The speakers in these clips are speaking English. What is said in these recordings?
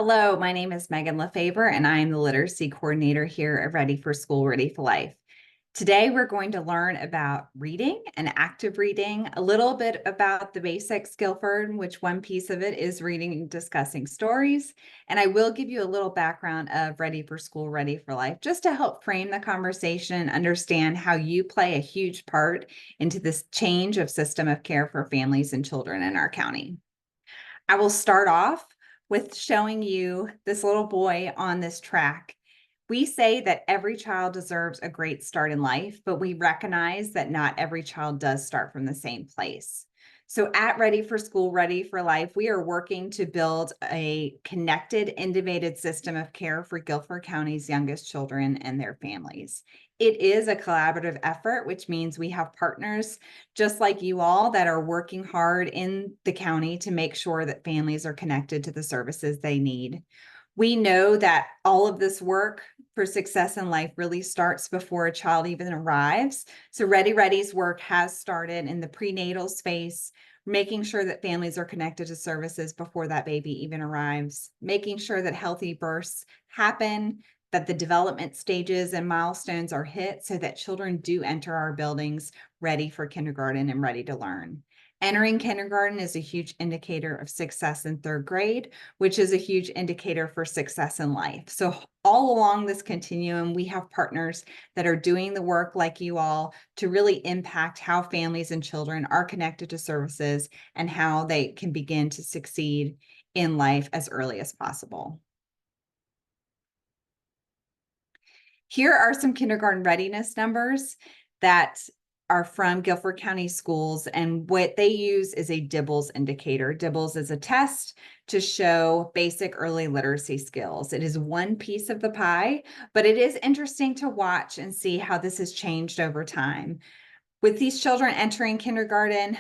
Hello, my name is Megan Lefevre, and I am the Literacy Coordinator here at Ready for School, Ready for Life. Today, we're going to learn about reading and active reading, a little bit about the basics, Guilford, which one piece of it is reading and discussing stories. And I will give you a little background of Ready for School, Ready for Life, just to help frame the conversation, understand how you play a huge part into this change of system of care for families and children in our county. I will start off with showing you this little boy on this track. We say that every child deserves a great start in life, but we recognize that not every child does start from the same place. So at Ready for School, Ready for Life, we are working to build a connected, innovative system of care for Guilford County's youngest children and their families. It is a collaborative effort, which means we have partners just like you all that are working hard in the county to make sure that families are connected to the services they need. We know that all of this work for success in life really starts before a child even arrives. So Ready Ready's work has started in the prenatal space, making sure that families are connected to services before that baby even arrives, making sure that healthy births happen, that the development stages and milestones are hit so that children do enter our buildings ready for kindergarten and ready to learn. Entering kindergarten is a huge indicator of success in third grade, which is a huge indicator for success in life. So all along this continuum, we have partners that are doing the work like you all to really impact how families and children are connected to services and how they can begin to succeed in life as early as possible. Here are some kindergarten readiness numbers that are from Guilford County Schools, and what they use is a DIBELS indicator. DIBELS is a test to show basic early literacy skills. It is one piece of the pie, but it is interesting to watch and see how this has changed over time. With these children entering kindergarten,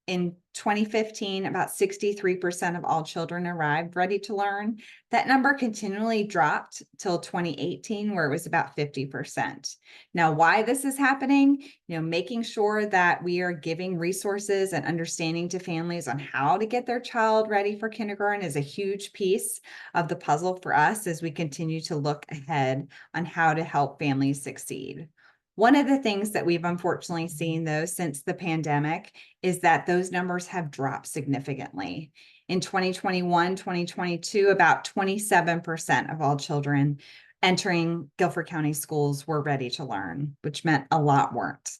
in 2015, about 63% of all children arrived ready to learn. That number continually dropped till 2018, where it was about 50%. Now, why this is happening, making sure that we are giving resources and understanding to families on how to get their child ready for kindergarten is a huge piece of the puzzle for us as we continue to look ahead on how to help families succeed. One of the things that we've unfortunately seen, though, since the pandemic is that those numbers have dropped significantly. In 2021, 2022, about 27% of all children entering Guilford County schools were ready to learn, which meant a lot weren't.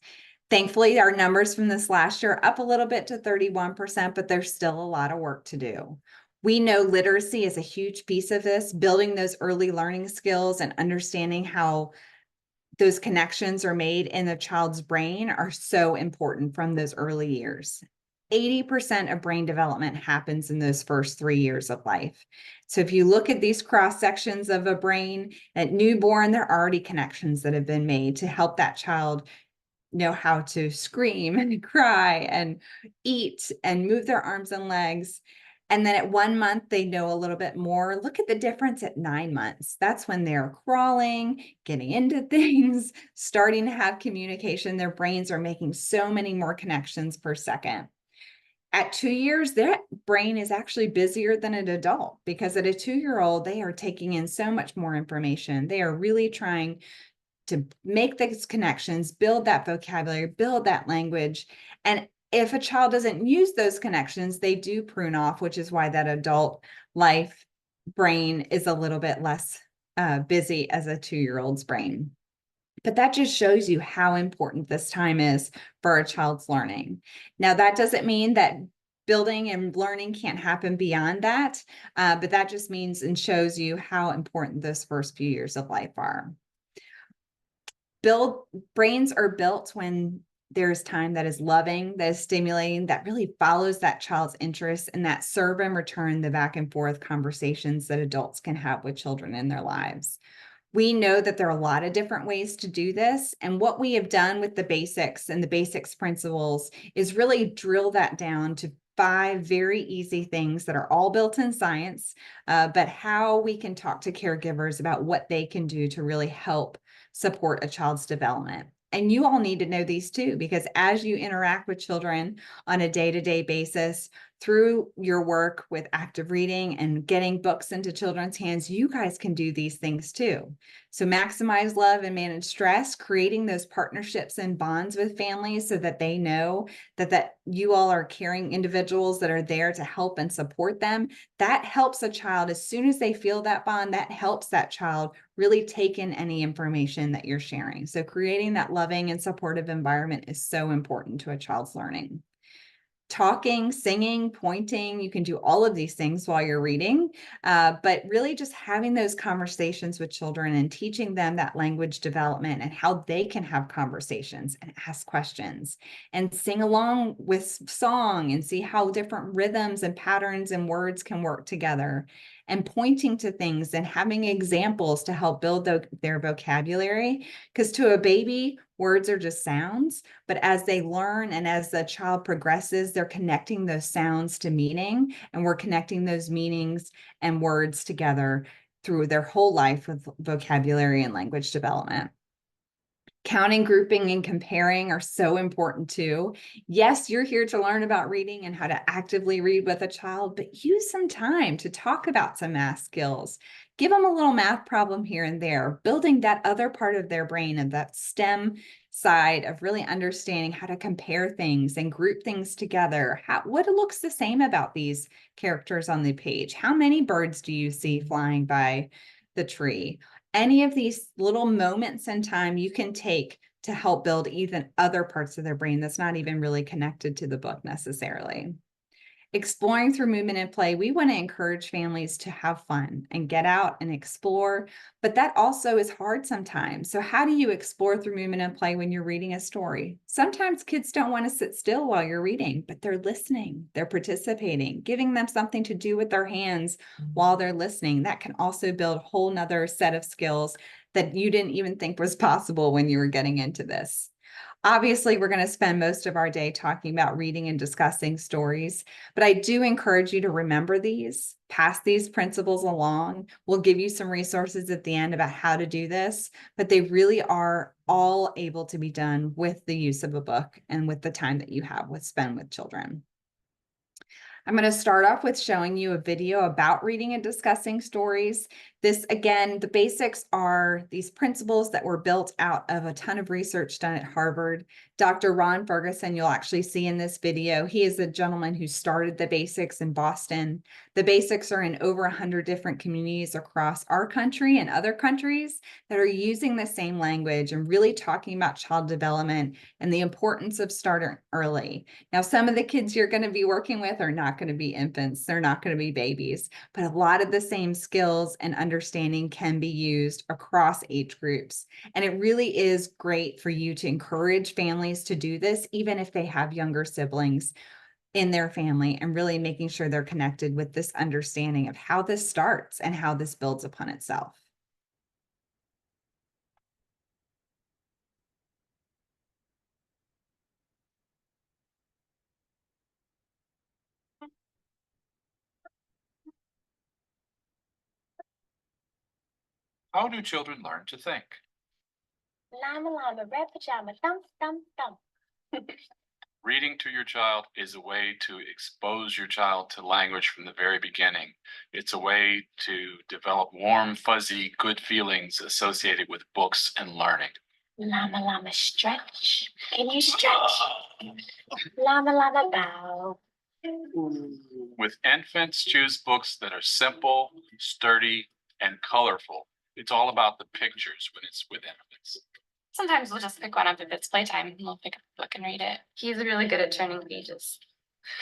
Thankfully, our numbers from this last year up a little bit to 31%, but there's still a lot of work to do. We know literacy is a huge piece of this, building those early learning skills and understanding how those connections are made in the child's brain are so important from those early years. 80% of brain development happens in those first 3 years of life. So if you look at these cross sections of a brain at newborn, there are already connections that have been made to help that child know how to scream and cry and eat and move their arms and legs. And then at 1 month, they know a little bit more. Look at the difference at 9 months. That's when they're crawling, getting into things, starting to have communication. Their brains are making so many more connections per second. At 2 years, their brain is actually busier than an adult because at a 2-year-old, they are taking in so much more information. They are really trying to make those connections, build that vocabulary, build that language. And if a child doesn't use those connections, they do prune off, which is why that adult life brain is a little bit less busy as a 2-year-old's brain. But that just shows you how important this time is for a child's learning. Now, that doesn't mean that building and learning can't happen beyond that, but that just means and shows you how important those first few years of life are. Brains are built when there's time that is loving, that is stimulating, that really follows that child's interests, and that serve and return the back and forth conversations that adults can have with children in their lives. We know that there are a lot of different ways to do this. And what we have done with the basics and the basics principles is really drill that down to 5 very easy things that are all built in science, but how we can talk to caregivers about what they can do to really help support a child's development. And you all need to know these too, because as you interact with children on a day-to-day basis through your work with active reading and getting books into children's hands, you guys can do these things too. So maximize love and manage stress, creating those partnerships and bonds with families so that they know that you all are caring individuals that are there to help and support them. That helps a child, as soon as they feel that bond, that helps that child really take in any information that you're sharing. So creating that loving and supportive environment is so important to a child's learning. Talking, singing, pointing, you can do all of these things while you're reading, but really just having those conversations with children and teaching them that language development and how they can have conversations and ask questions and sing along with song and see how different rhythms and patterns and words can work together, and pointing to things and having examples to help build their vocabulary. Because to a baby, words are just sounds, but as they learn and as the child progresses, they're connecting those sounds to meaning, and we're connecting those meanings and words together through their whole life with vocabulary and language development. Counting, grouping, and comparing are so important too. Yes, you're here to learn about reading and how to actively read with a child, but use some time to talk about some math skills. Give them a little math problem here and there, building that other part of their brain and that STEM side of really understanding how to compare things and group things together. What looks the same about these characters on the page? How many birds do you see flying by the tree? Any of these little moments in time you can take to help build even other parts of their brain that's not even really connected to the book necessarily. Exploring through movement and play, we want to encourage families to have fun and get out and explore, but that also is hard sometimes. So how do you explore through movement and play when you're reading a story? Sometimes kids don't want to sit still while you're reading, but they're listening, they're participating, giving them something to do with their hands while they're listening. That can also build a whole nother set of skills that you didn't even think was possible when you were getting into this. Obviously, we're going to spend most of our day talking about reading and discussing stories, but I do encourage you to remember these, pass these principles along. We'll give you some resources at the end about how to do this, but they really are all able to be done with the use of a book and with the time that you have spent with children. I'm going to start off with showing you a video about reading and discussing stories. This, again, the basics are these principles that were built out of a ton of research done at Harvard. Dr. Ron Ferguson, you'll actually see in this video, he is a gentleman who started the basics in Boston. The basics are in over 100 different communities across our country and other countries that are using the same language and really talking about child development and the importance of starting early. Now, some of the kids you're going to be working with are not going to be infants. They're not going to be babies, but a lot of the same skills and understanding can be used across age groups. And it really is great for you to encourage families to do this, even if they have younger siblings in their family, and really making sure they're connected with this understanding of how this starts and how this builds upon itself. How do children learn to think? Llama, llama, red pajama, thump, thump, thump. Reading to your child is a way to expose your child to language from the very beginning. It's a way to develop warm, fuzzy, good feelings associated with books and learning. Llama, llama, stretch. Can you stretch? Llama, llama, bow. With infants, choose books that are simple, sturdy, and colorful. It's all about the pictures when it's with infants. Sometimes we'll just pick one up if it's playtime and we'll pick up a book and read it. He's really good at turning pages.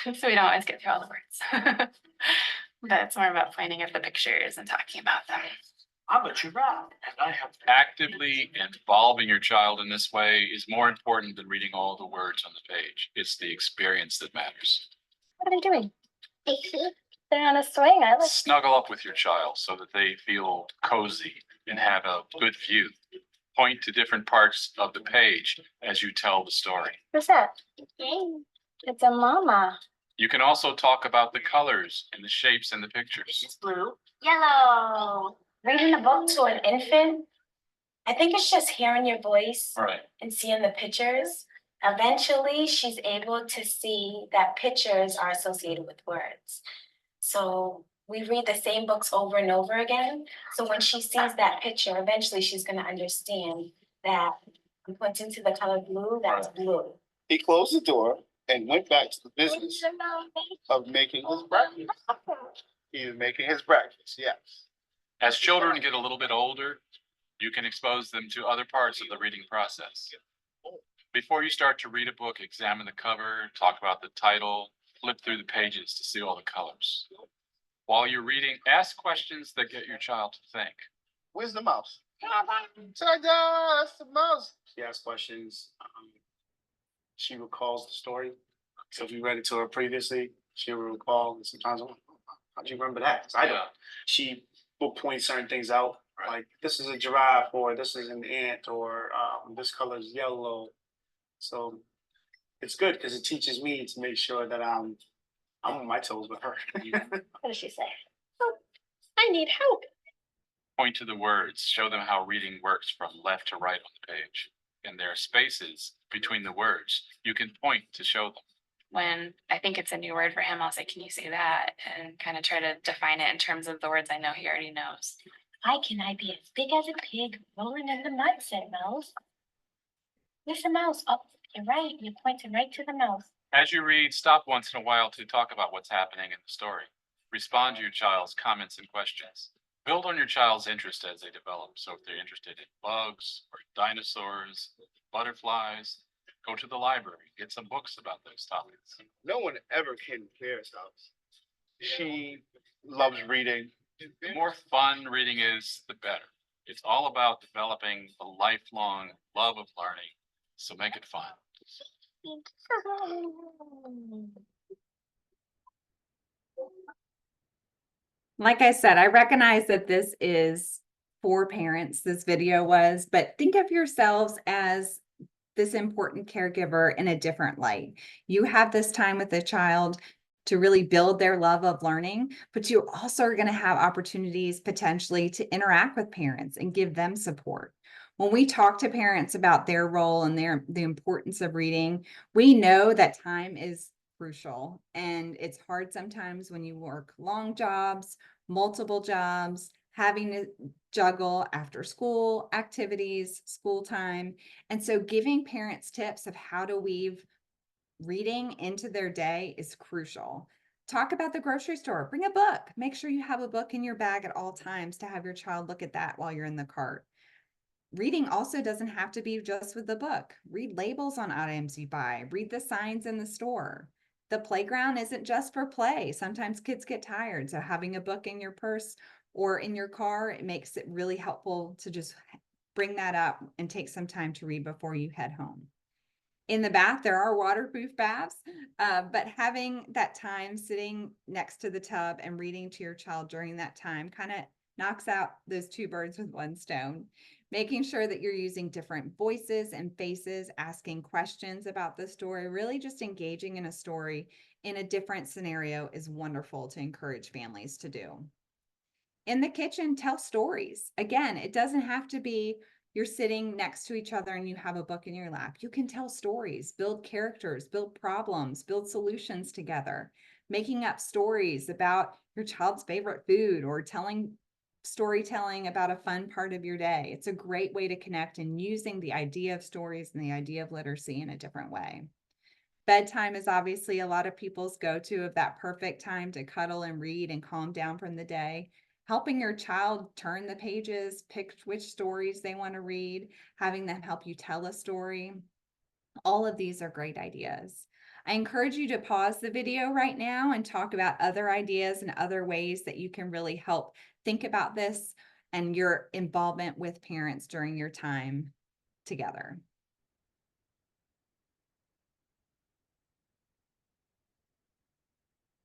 So we don't always get through all the words. But it's more about pointing at the pictures and talking about them. I'm a giraffe, and I have actively involving your child in this way is more important than reading all the words on the page. It's the experience that matters. What are they doing? They're on a swing. I like. Snuggle up with your child so that they feel cozy and have a good view. Point to different parts of the page as you tell the story. What's that? It's a llama. You can also talk about the colors and the shapes in the pictures. It's blue, yellow. Reading a book to an infant, I think it's just hearing your voice All right. and seeing the pictures. Eventually, she's able to see that pictures are associated with words. So we read the same books over and over again. So when she sees that picture, eventually she's going to understand that I'm pointing to the color blue, that's blue. He closed the door and went back to the business of making his breakfast. He was making his breakfast, yes. As children get a little bit older, you can expose them to other parts of the reading process. Before you start to read a book, examine the cover, talk about the title, flip through the pages to see all the colors. While you're reading, ask questions that get your child to think. Where's the mouse? Ta-da, that's the mouse. She asks questions. She recalls the story. So if you read it to her previously, she will recall. And sometimes, how'd you remember that? 'Cause I don't. She will point certain things out, like this is a giraffe, or this is an ant, or this color is yellow. So it's good because it teaches me to make sure that I'm on my toes with her. What does she say? Oh, I need help. Point to the words, show them how reading works from left to right on the page. And there are spaces between the words. You can point to show them. When I think it's a new word for him, I'll say, can you say that? And kind of try to define it in terms of the words I know he already knows. Why can I be as big as a pig rolling in the mud, said Mouse. There's a mouse. Oh, you're right. You're pointing right to the mouse. As you read, stop once in a while to talk about what's happening in the story. Respond to your child's comments and questions. Build on your child's interest as they develop. So if they're interested in bugs or dinosaurs, butterflies, go to the library, get some books about those topics. No one ever came to Claire's house. She loves reading. The more fun reading is, the better. It's all about developing a lifelong love of learning. So make it fun. Like I said, I recognize that this is for parents, this video was, but think of yourselves as this important caregiver in a different light. You have this time with the child to really build their love of learning, but you also are going to have opportunities potentially to interact with parents and give them support. When we talk to parents about their role and the importance of reading, we know that time is crucial, and it's hard sometimes when you work long jobs, multiple jobs, having to juggle after school activities, school time. And so giving parents tips of how to weave reading into their day is crucial. Talk about the grocery store, bring a book, make sure you have a book in your bag at all times to have your child look at that while you're in the cart. Reading also doesn't have to be just with the book. Read labels on items you buy, read the signs in the store. The playground isn't just for play. Sometimes kids get tired. So having a book in your purse or in your car, it makes it really helpful to just bring that up and take some time to read before you head home. In the bath, there are waterproof baths, but having that time sitting next to the tub and reading to your child during that time kind of knocks out those two birds with one stone. Making sure that you're using different voices and faces, asking questions about the story, really just engaging in a story in a different scenario is wonderful to encourage families to do. In the kitchen, tell stories. Again, it doesn't have to be you're sitting next to each other and you have a book in your lap. You can tell stories, build characters, build problems, build solutions together, making up stories about your child's favorite food or storytelling about a fun part of your day. It's a great way to connect and using the idea of stories and the idea of literacy in a different way. Bedtime is obviously a lot of people's go-to of that perfect time to cuddle and read and calm down from the day. Helping your child turn the pages, pick which stories they want to read, having them help you tell a story. All of these are great ideas. I encourage you to pause the video right now and talk about other ideas and other ways that you can really help think about this and your involvement with parents during your time together.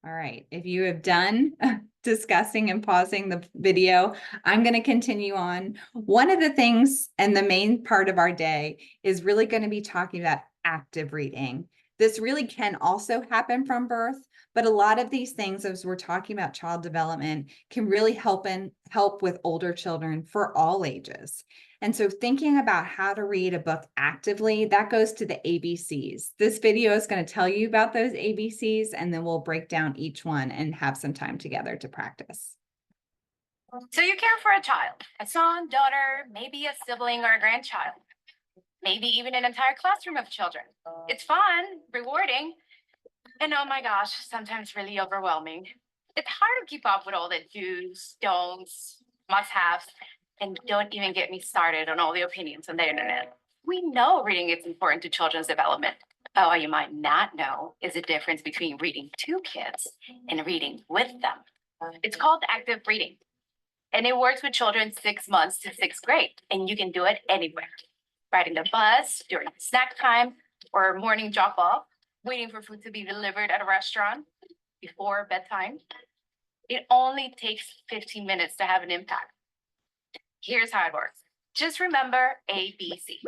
All right, if you have done discussing and pausing the video, I'm going to continue on. One of the things and the main part of our day is really going to be talking about active reading. This really can also happen from birth, but a lot of these things, as we're talking about child development, can really help with older children for all ages. And so thinking about how to read a book actively, that goes to the ABCs. This video is going to tell you about those ABCs, and then we'll break down each one and have some time together to practice. So you care for a child, a son, daughter, maybe a sibling or a grandchild, maybe even an entire classroom of children. It's fun, rewarding, and oh my gosh, sometimes really overwhelming. It's hard to keep up with all the do's, don'ts, must-haves, and don't even get me started on all the opinions on the internet. We know reading is important to children's development. But what you might not know is the difference between reading to kids and reading with them. It's called active reading. And it works with children 6 months to 6th grade, and you can do it anywhere. Riding the bus, during snack time, or morning drop off, waiting for food to be delivered at a restaurant, before bedtime. It only takes 15 minutes to have an impact. Here's how it works. Just remember ABC.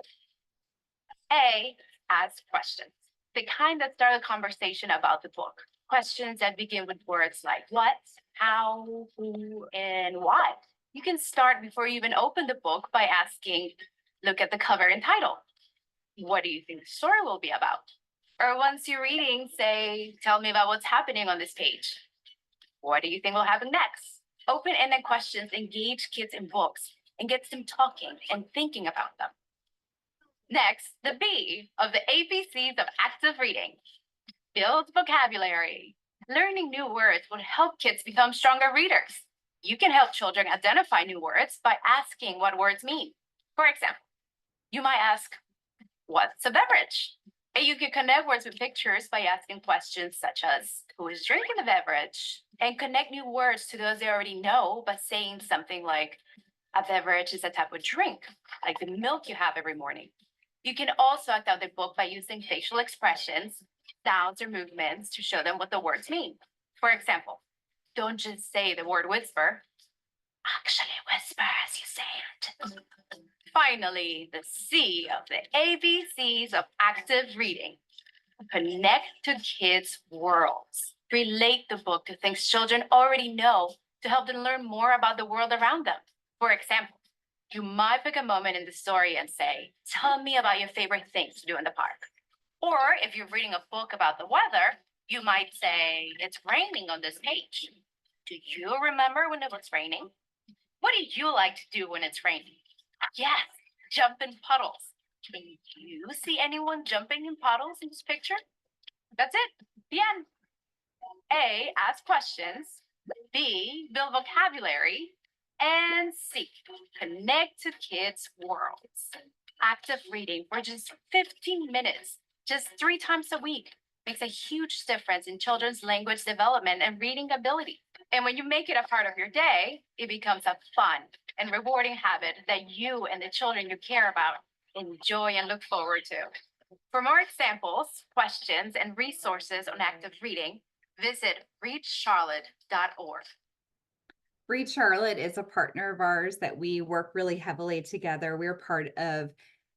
A, ask questions. The kind that start a conversation about the book. Questions that begin with words like what, how, who, and why. You can start before you even open the book by asking, look at the cover and title. What do you think the story will be about? Or once you're reading, say, tell me about what's happening on this page. What do you think will happen next? Open-ended questions engage kids in books and gets them talking and thinking about them. Next, the B of the ABCs of active reading. Build vocabulary. Learning new words will help kids become stronger readers. You can help children identify new words by asking what words mean. For example, you might ask, what's a beverage? And you can connect words with pictures by asking questions such as, who is drinking the beverage? And connect new words to those they already know by saying something like, a beverage is a type of drink, like the milk you have every morning. You can also act out the book by using facial expressions, sounds, or movements to show them what the words mean. For example, don't just say the word whisper. Actually whisper as you say it. Finally, the C of the ABCs of active reading. Connect to kids' worlds. Relate the book to things children already know to help them learn more about the world around them. For example, you might pick a moment in the story and say, tell me about your favorite things to do in the park. Or if you're reading a book about the weather, you might say, it's raining on this page. Do you remember when it was raining? What do you like to do when it's raining? Yes, jump in puddles. Can you see anyone jumping in puddles in this picture? That's it, the end. A, ask questions. B, build vocabulary. And C, connect to kids' worlds. Active reading for just 15 minutes, just 3 times a week, makes a huge difference in children's language development and reading ability. And when you make it a part of your day, it becomes a fun and rewarding habit that you and the children you care about enjoy and look forward to. For more examples, questions, and resources on active reading, visit readcharlotte.org. Read Charlotte is a partner of ours that we work really heavily together. We're part of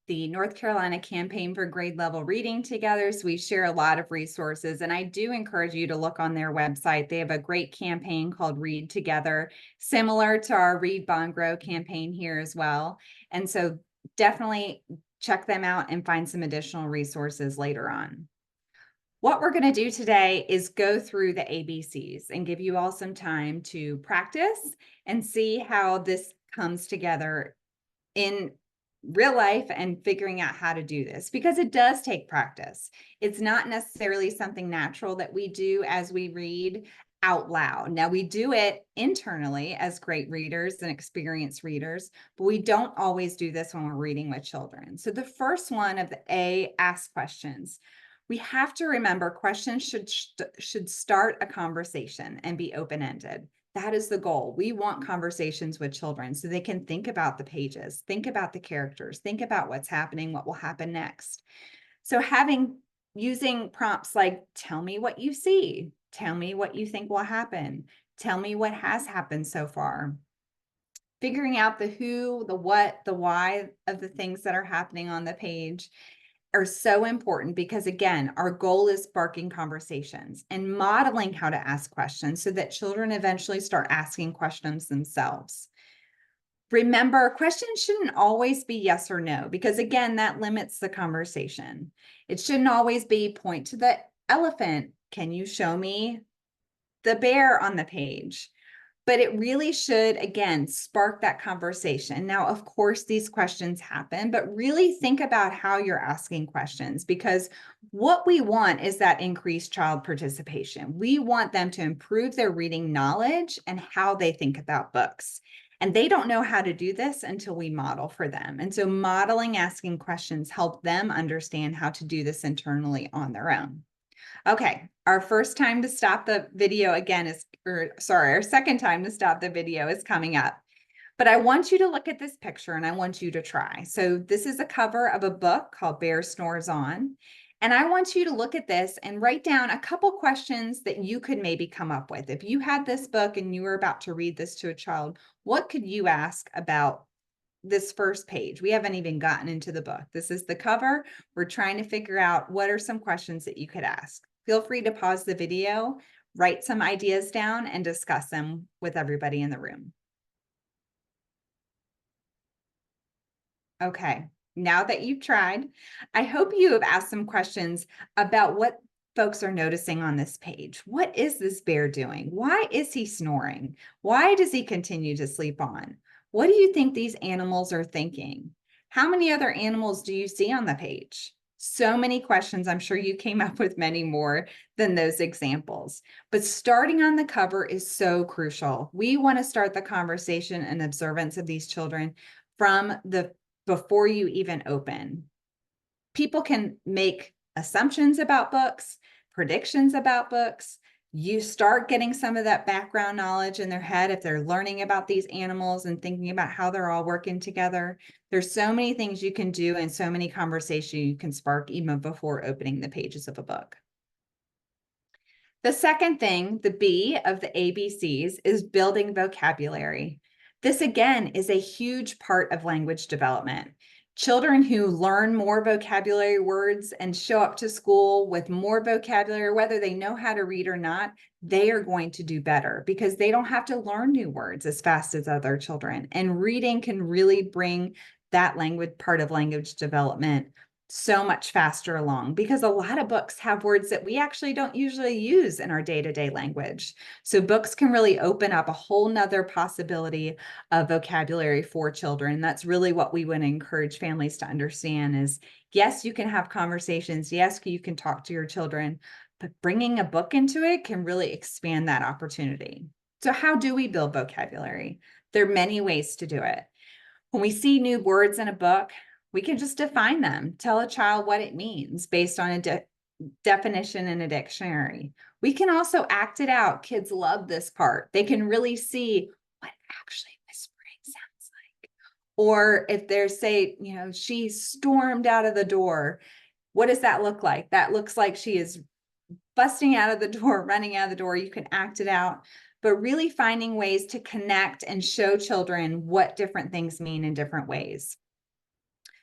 the North Carolina Campaign for Grade Level Reading together, so we share a lot of resources. And I do encourage you to look on their website. They have a great campaign called Read Together, similar to our Read Bond Grow campaign here as well. And so definitely check them out and find some additional resources later on. What we're going to do today is go through the ABCs and give you all some time to practice and see how this comes together in real life and figuring out how to do this, because it does take practice. It's not necessarily something natural that we do as we read out loud. Now, we do it internally as great readers and experienced readers, but we don't always do this when we're reading with children. So the first one of the A, ask questions. We have to remember questions should start a conversation and be open-ended. That is the goal. We want conversations with children so they can think about the pages, think about the characters, think about what's happening, what will happen next. So using prompts like, tell me what you see, tell me what you think will happen, tell me what has happened so far. Figuring out the who, the what, the why of the things that are happening on the page. are so important because again, our goal is sparking conversations and modeling how to ask questions so that children eventually start asking questions themselves. Remember, questions shouldn't always be yes or no, because again, that limits the conversation. It shouldn't always be point to the elephant. Can you show me the bear on the page? But it really should, again, spark that conversation. Now, of course, these questions happen, but really think about how you're asking questions, because what we want is that increased child participation. We want them to improve their reading knowledge and how they think about books. And they don't know how to do this until we model for them. And so modeling asking questions help them understand how to do this internally on their own. Okay, our first time to stop the video again is, our second time to stop the video is coming up. But I want you to look at this picture and I want you to try. So this is a cover of a book called Bear Snores On. And I want you to look at this and write down a couple questions that you could maybe come up with. If you had this book and you were about to read this to a child, what could you ask about this first page? We haven't even gotten into the book. This is the cover. We're trying to figure out what are some questions that you could ask. Feel free to pause the video, write some ideas down, and discuss them with everybody in the room. Okay, now that you've tried, I hope you have asked some questions about what folks are noticing on this page. What is this bear doing? Why is he snoring? Why does he continue to sleep on? What do you think these animals are thinking? How many other animals do you see on the page? So many questions. I'm sure you came up with many more than those examples. But starting on the cover is so crucial. We want to start the conversation and observance of these children from the before you even open. People can make assumptions about books, predictions about books. You start getting some of that background knowledge in their head if they're learning about these animals and thinking about how they're all working together. There's so many things you can do and so many conversations you can spark even before opening the pages of a book. The second thing, the B of the ABCs, is building vocabulary. This again is a huge part of language development. Children who learn more vocabulary words and show up to school with more vocabulary, whether they know how to read or not, they are going to do better because they don't have to learn new words as fast as other children. And reading can really bring that language part of language development so much faster along, because a lot of books have words that we actually don't usually use in our day-to-day language. So books can really open up a whole nother possibility of vocabulary for children. That's really what we would encourage families to understand is, yes, you can have conversations. Yes, you can talk to your children, but bringing a book into it can really expand that opportunity. So how do we build vocabulary? There are many ways to do it. When we see new words in a book, we can just define them, tell a child what it means based on a definition in a dictionary. We can also act it out. Kids love this part. They can really see what actually whispering sounds like. Or if there's, say, she stormed out of the door, what does that look like? That looks like she is busting out of the door, running out of the door. You can act it out, but really finding ways to connect and show children what different things mean in different ways.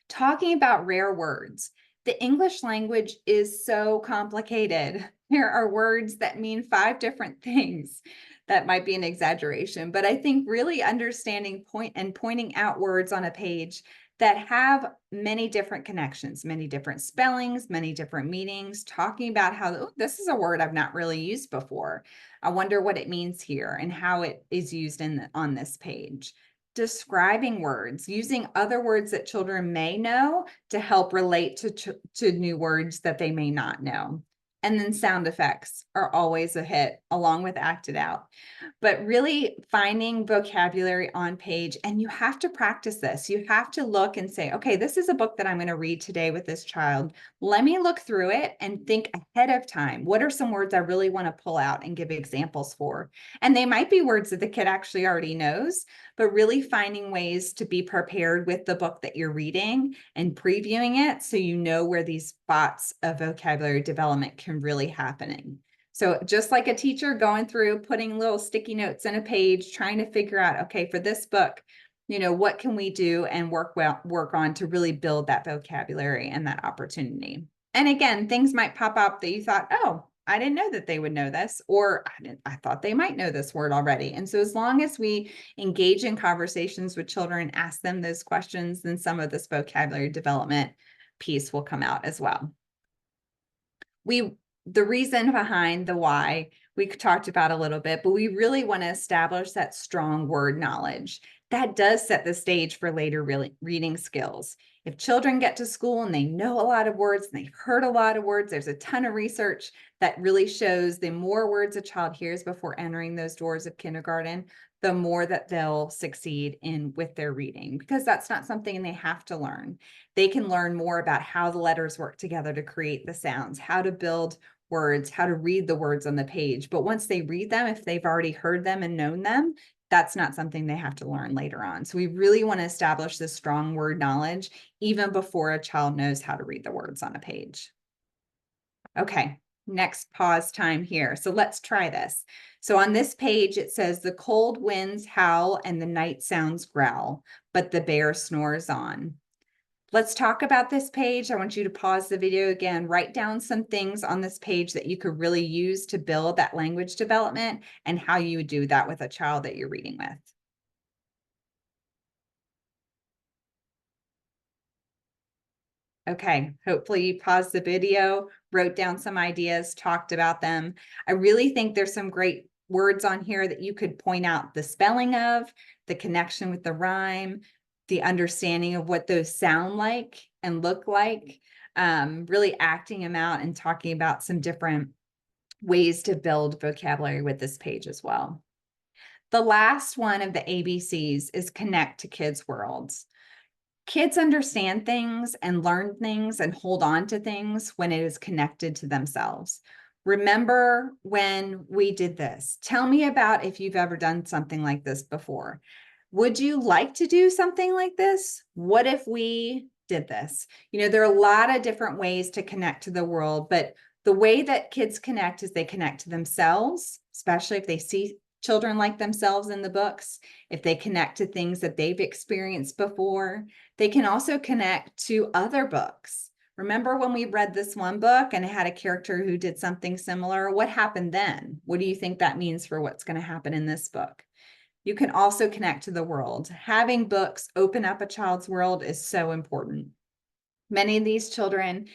Talking about rare words. The English language is so complicated. There are words that mean 5 different things. That might be an exaggeration, but I think really understanding pointing out words on a page that have many different connections, many different spellings, many different meanings, talking about how this is a word I've not really used before. I wonder what it means here and how it is used on this page. Describing words, using other words that children may know to help relate to new words that they may not know. And then sound effects are always a hit, along with act it out. But really finding vocabulary on page, and you have to practice this. You have to look and say, okay, this is a book that I'm going to read today with this child. Let me look through it and think ahead of time. What are some words I really want to pull out and give examples for? And they might be words that the kid actually already knows, but really finding ways to be prepared with the book that you're reading and previewing it so you know where these spots of vocabulary development can really happening. So just like a teacher going through, putting little sticky notes in a page, trying to figure out, okay, for this book, You know, what can we do and work on to really build that vocabulary and that opportunity? And again, things might pop up that you thought, oh, I didn't know that they would know this, or I thought they might know this word already. And so as long as we engage in conversations with children, ask them those questions, then some of this vocabulary development piece will come out as well. The reason behind the why we talked about a little bit, but we really want to establish that strong word knowledge. That does set the stage for later reading skills. If children get to school and they know a lot of words and they've heard a lot of words, there's a ton of research that really shows the more words a child hears before entering those doors of kindergarten, the more that they'll succeed with their reading, because that's not something they have to learn. They can learn more about how the letters work together to create the sounds, how to build words, how to read the words on the page. But once they read them, if they've already heard them and known them, that's not something they have to learn later on. So we really want to establish this strong word knowledge even before a child knows how to read the words on a page. Okay, next pause time here. So let's try this. So on this page, it says the cold winds howl and the night sounds growl, but the bear snores on. Let's talk about this page. I want you to pause the video again, write down some things on this page that you could really use to build that language development and how you would do that with a child that you're reading with. Okay, hopefully you paused the video, wrote down some ideas, talked about them. I really think there's some great words on here that you could point out the spelling of, the connection with the rhyme, the understanding of what those sound like and look like, really acting them out and talking about some different ways to build vocabulary with this page as well. The last one of the ABCs is connect to kids' worlds. Kids understand things and learn things and hold on to things when it is connected to themselves. Remember when we did this? Tell me about if you've ever done something like this before. Would you like to do something like this? What if we did this? You know, there are a lot of different ways to connect to the world, but the way that kids connect is they connect to themselves, especially if they see children like themselves in the books, if they connect to things that they've experienced before. They can also connect to other books. Remember when we read this one book and it had a character who did something similar? What happened then? What do you think that means for what's going to happen in this book? You can also connect to the world. Having books open up a child's world is so important. Many of these children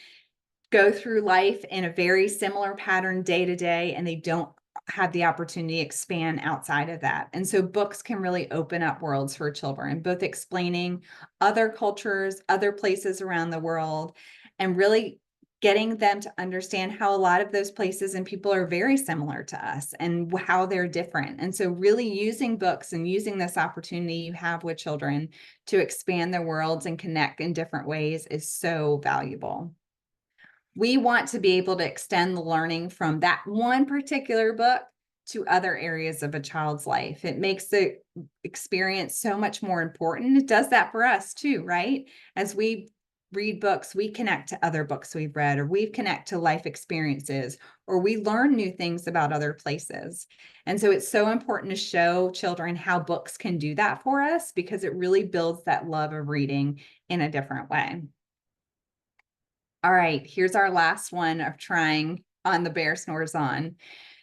go through life in a very similar pattern day to day, and they don't have the opportunity to expand outside of that. And so books can really open up worlds for children, both explaining other cultures, other places around the world, and really getting them to understand how a lot of those places and people are very similar to us and how they're different. And so really using books and using this opportunity you have with children to expand their worlds and connect in different ways is so valuable. We want to be able to extend the learning from that one particular book to other areas of a child's life. It makes the experience so much more important. It does that for us too, right? As we read books, we connect to other books we've read, or we connect to life experiences, or we learn new things about other places. And so it's so important to show children how books can do that for us, because it really builds that love of reading in a different way. All right, here's our last one of trying on the bear snores on.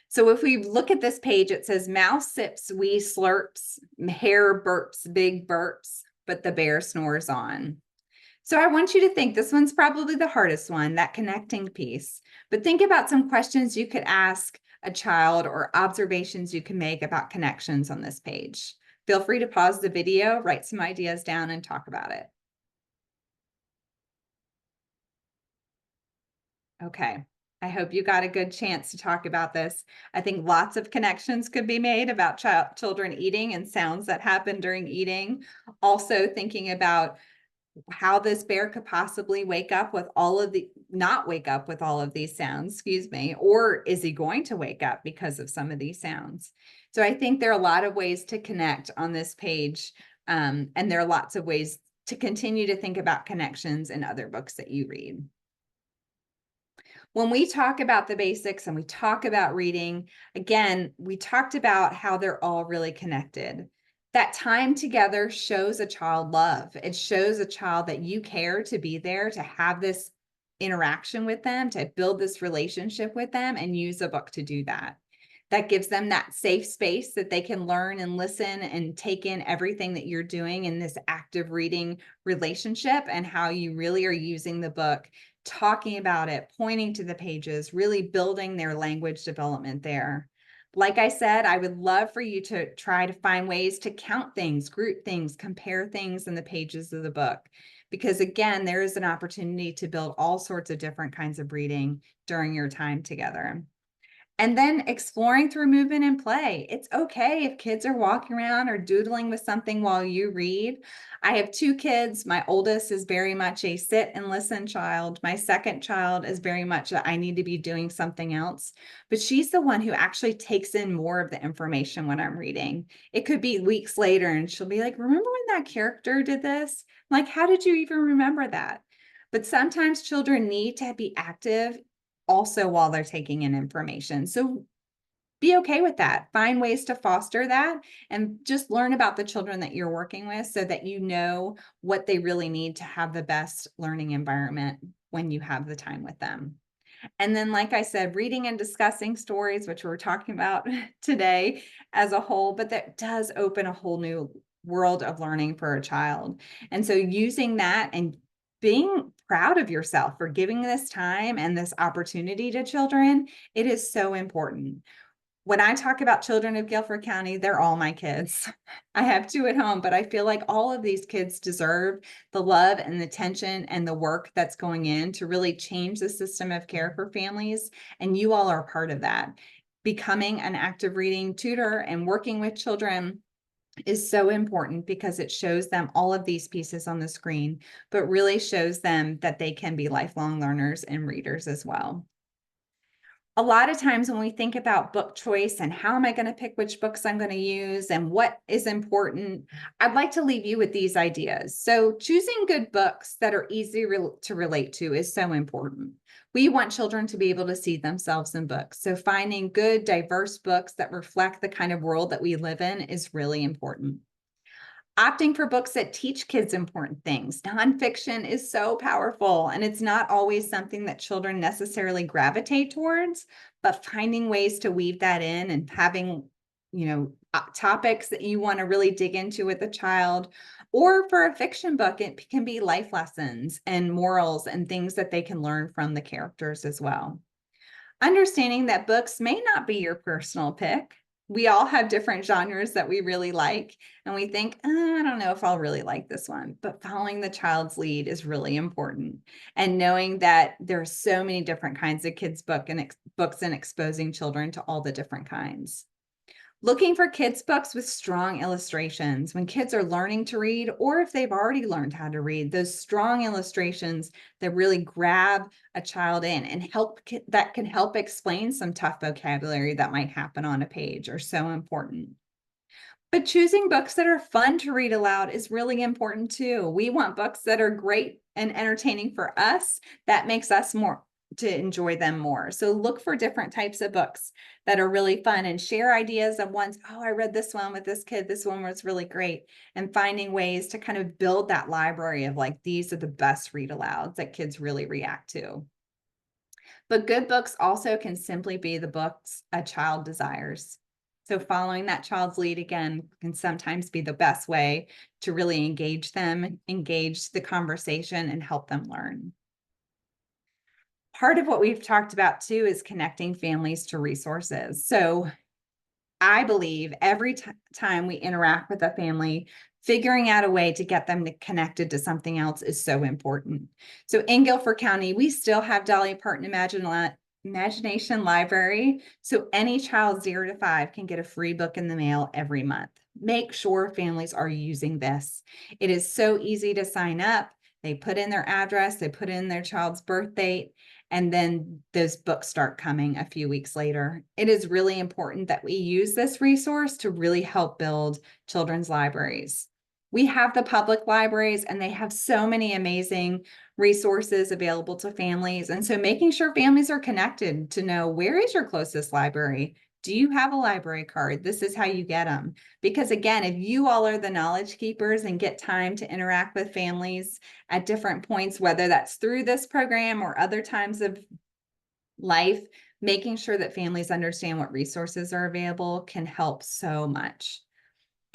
So if we look at this page, it says mouse sips, wee slurps, hare burps, big burps, but the bear snores on. So I want you to think this one's probably the hardest one, that connecting piece. But think about some questions you could ask a child or observations you can make about connections on this page. Feel free to pause the video, write some ideas down, and talk about it. Okay, I hope you got a good chance to talk about this. I think lots of connections could be made about children eating and sounds that happen during eating. Also thinking about how this bear could possibly wake up with not wake up with all of these sounds, excuse me, or is he going to wake up because of some of these sounds? So I think there are a lot of ways to connect on this page, and there are lots of ways to continue to think about connections in other books that you read. When we talk about the basics and we talk about reading, again, we talked about how they're all really connected. That time together shows a child love. It shows a child that you care to be there, to have this interaction with them, to build this relationship with them, and use a book to do that. That gives them that safe space that they can learn and listen and take in everything that you're doing in this active reading relationship, and how you really are using the book, talking about it, pointing to the pages, really building their language development there. Like I said, I would love for you to try to find ways to count things, group things, compare things in the pages of the book. Because again, there is an opportunity to build all sorts of different kinds of reading during your time together. And then exploring through movement and play. It's okay if kids are walking around or doodling with something while you read. I have 2 kids. My oldest is very much a sit and listen child. My second child is very much a I need to be doing something else. But she's the one who actually takes in more of the information when I'm reading. It could be weeks later and she'll be like, remember when that character did this? I'm like, how did you even remember that? But sometimes children need to be active also while they're taking in information. So be okay with that. Find ways to foster that and just learn about the children that you're working with so that you know what they really need to have the best learning environment when you have the time with them. And then, like I said, reading and discussing stories, which we're talking about today as a whole, but that does open a whole new world of learning for a child. And so using that and being proud of yourself for giving this time and this opportunity to children, it is so important. When I talk about children of Guilford County, they're all my kids. I have 2 at home, but I feel like all of these kids deserve the love and the attention and the work that's going in to really change the system of care for families. And you all are part of that. Becoming an active reading tutor and working with children is so important because it shows them all of these pieces on the screen, but really shows them that they can be lifelong learners and readers as well. A lot of times when we think about book choice and how am I going to pick which books I'm going to use and what is important, I'd like to leave you with these ideas. So choosing good books that are easy to relate to is so important. We want children to be able to see themselves in books. So finding good, diverse books that reflect the kind of world that we live in is really important. Opting for books that teach kids important things. Nonfiction is so powerful, and it's not always something that children necessarily gravitate towards, but finding ways to weave that in and having, topics that you want to really dig into with a child. Or for a fiction book, it can be life lessons and morals and things that they can learn from the characters as well. Understanding that books may not be your personal pick. We all have different genres that we really like, and we think, I don't know if I'll really like this one, but following the child's lead is really important. And knowing that there are so many different kinds of kids' books and exposing children to all the different kinds. Looking for kids' books with strong illustrations when kids are learning to read, or if they've already learned how to read, those strong illustrations that really grab a child in and that can help explain some tough vocabulary that might happen on a page are so important. But choosing books that are fun to read aloud is really important too. We want books that are great and entertaining for us. That makes us more to enjoy them more. So look for different types of books that are really fun and share ideas of ones, oh, I read this one with this kid, this one was really great, and finding ways to kind of build that library of like, these are the best read alouds that kids really react to. But good books also can simply be the books a child desires. So following that child's lead again can sometimes be the best way to really engage them, engage the conversation, and help them learn. Part of what we've talked about too is connecting families to resources. So I believe every time we interact with a family, figuring out a way to get them connected to something else is so important. So in Guilford County, we still have Dolly Parton Imagination Library. So any child 0 to 5 can get a free book in the mail every month. Make sure families are using this. It is so easy to sign up. They put in their address, they put in their child's birth date, and then those books start coming a few weeks later. It is really important that we use this resource to really help build children's libraries. We have the public libraries, and they have so many amazing resources available to families. And so making sure families are connected to know where is your closest library? Do you have a library card? This is how you get them. Because again, if you all are the knowledge keepers and get time to interact with families at different points, whether that's through this program or other times of life, making sure that families understand what resources are available can help so much.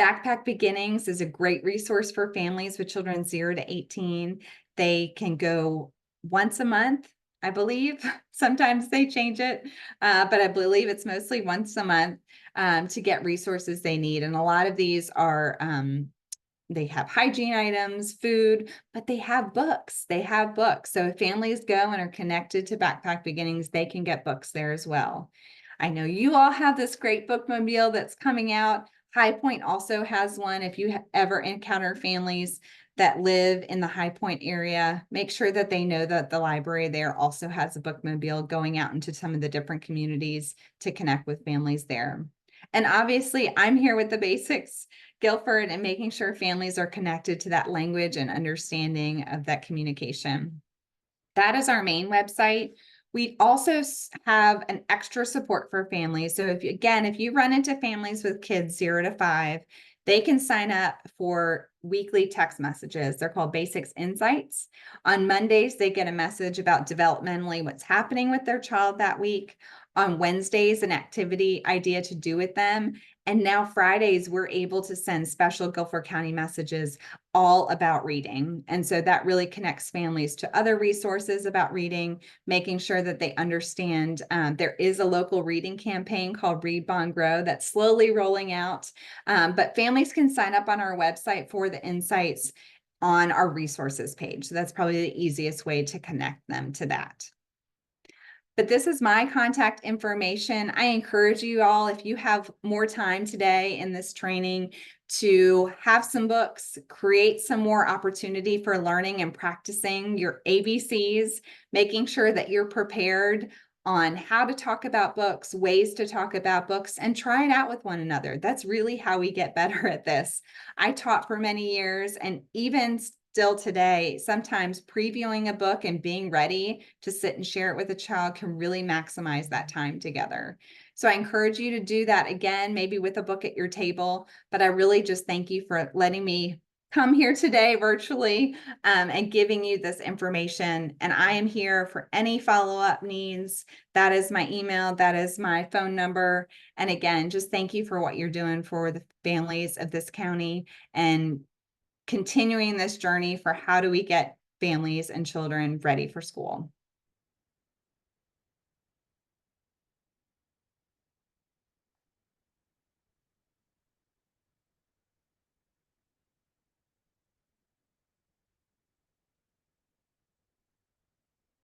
Backpack Beginnings is a great resource for families with children 0 to 18. They can go once a month, I believe. Sometimes they change it, but I believe it's mostly once a month to get resources they need. And a lot of these are they have hygiene items, food, but they have books. They have books. So if families go and are connected to Backpack Beginnings, they can get books there as well. I know you all have this great bookmobile that's coming out. High Point also has one. If you ever encounter families that live in the High Point area, make sure that they know that the library there also has a bookmobile going out into some of the different communities to connect with families there. And obviously, I'm here with the basics, Guilford, and making sure families are connected to that language and understanding of that communication. That is our main website. We also have an extra support for families. So if you run into families with kids 0 to 5, they can sign up for weekly text messages. They're called Basics Insights. On Mondays, they get a message about developmentally what's happening with their child that week. On Wednesdays, an activity idea to do with them. And now Fridays, we're able to send special Guilford County messages all about reading. And so that really connects families to other resources about reading, making sure that they understand there is a local reading campaign called Read, Bond, Grow that's slowly rolling out. But families can sign up on our website for the insights on our resources page. So that's probably the easiest way to connect them to that. But this is my contact information. I encourage you all, if you have more time today in this training, to have some books, create some more opportunity for learning and practicing your ABCs, making sure that you're prepared on how to talk about books, ways to talk about books, and try it out with one another. That's really how we get better at this. I taught for many years, and even still today, sometimes previewing a book and being ready to sit and share it with a child can really maximize that time together. So I encourage you to do that again, maybe with a book at your table, but I really just thank you for letting me come here today virtually and giving you this information. And I am here for any follow-up needs. That is my email. That is my phone number. And again, just thank you for what you're doing for the families of this county and continuing this journey for how do we get families and children ready for school.